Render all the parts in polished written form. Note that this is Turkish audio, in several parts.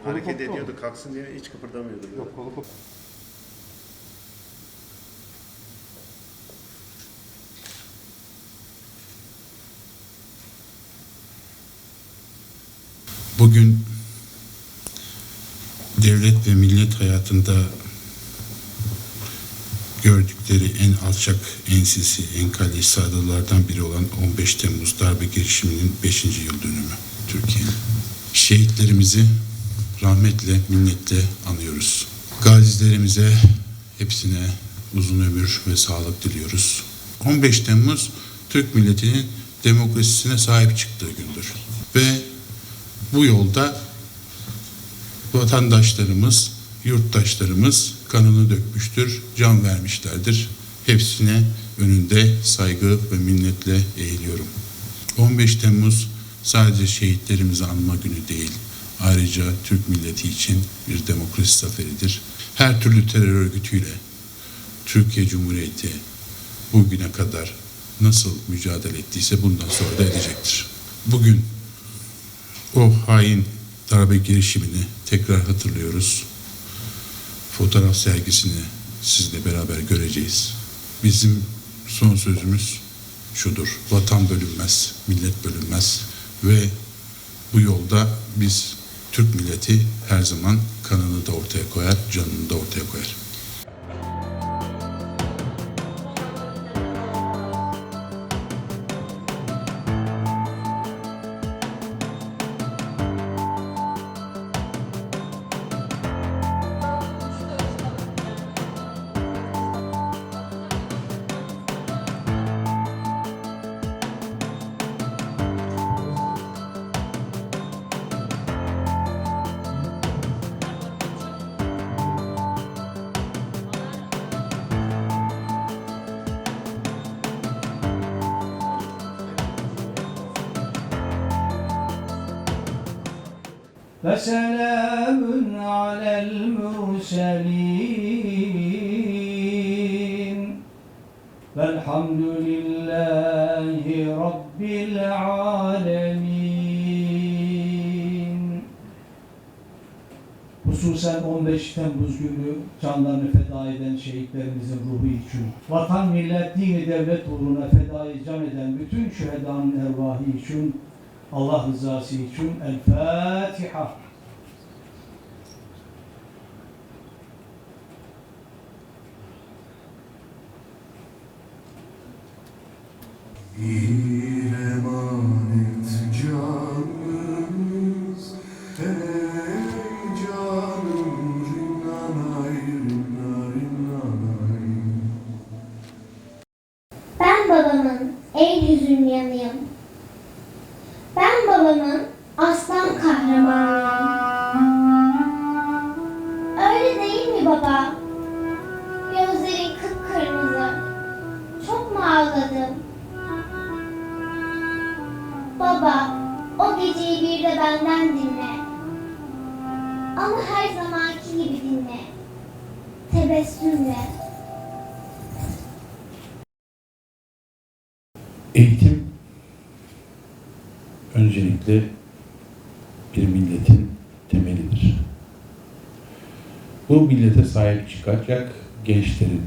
Hareket ediyordu, kalksın diye hiç kıpırdamıyordu. Böyle. Yok, kolu koptu. Bugün devlet ve millet hayatında gördükleri en alçak, en sinsi, en kalleş saldırılardan biri olan 15 Temmuz darbe girişiminin 5. yıl dönümü Türkiye'nin. Şehitlerimizi rahmetle, minnetle anıyoruz. Gazilerimize hepsine uzun ömür ve sağlık diliyoruz. 15 Temmuz Türk milletinin demokrasisine sahip çıktığı gündür. Ve bu yolda vatandaşlarımız, yurttaşlarımız kanını dökmüştür, can vermişlerdir. Hepsine önünde saygı ve minnetle eğiliyorum. 15 Temmuz sadece şehitlerimizi anma günü değil, ayrıca Türk milleti için bir demokrasi zaferidir. Her türlü terör örgütüyle Türkiye Cumhuriyeti bugüne kadar nasıl mücadele ettiyse bundan sonra da edecektir. Bugün o hain darbe girişimini tekrar hatırlıyoruz. Fotoğraf sergisini sizle beraber göreceğiz. Bizim son sözümüz şudur: vatan bölünmez, millet bölünmez ve bu yolda biz Türk milleti her zaman kanını da ortaya koyar, canını da ortaya koyar. وسلام على المرسلين والحمد لله رب العالمين. Hususen 15 Temmuz günü canlarını feda eden şehitlerimizin ruhu için, vatan, millet, dini, devlet uğruna fedai can eden bütün şühedanın ervahı için, Allah rızası için El Fatiha. Bir emanet canımız, ey canım, rinnanay, rinnanay. Ben babamın en hüzün yanıyım. Ben babamın aslan kahramanıyım. Öyle değil mi baba? Gözlerin kıpkırmızı. Çok mu ağladın? Baba, o geceyi bir de benden dinle. Ama her zamanki gibi dinle. Tebessümle. Eğitim öncelikle bir milletin temelidir. Bu millete sahip çıkacak gençlerin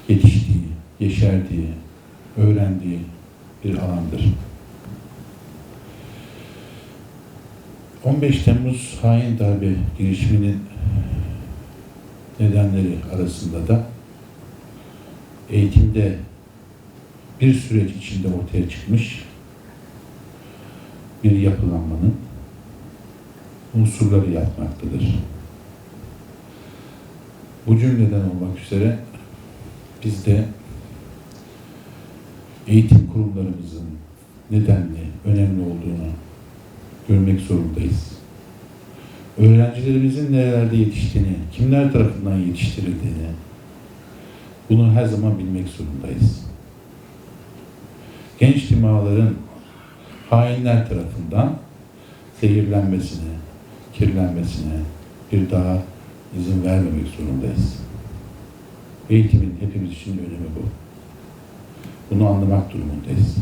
yetiştiği, yeşerdiği, öğrendiği bir alandır. 15 Temmuz hain darbe girişiminin nedenleri arasında da eğitimde bir süreç içinde ortaya çıkmış bir yapılanmanın unsurları yatmaktadır. Bu cümleden olmak üzere biz de eğitim kurumlarımızın nedenli, önemli olduğunu görmek zorundayız. Öğrencilerimizin nerelerde yetiştiğini, kimler tarafından yetiştirildiğini, bunu her zaman bilmek zorundayız. Genç dimağların hainler tarafından zehirlenmesine, kirlenmesine bir daha izin vermemek zorundayız. Eğitimin hepimiz için önemi bu. Bunu anlamak durumundayız.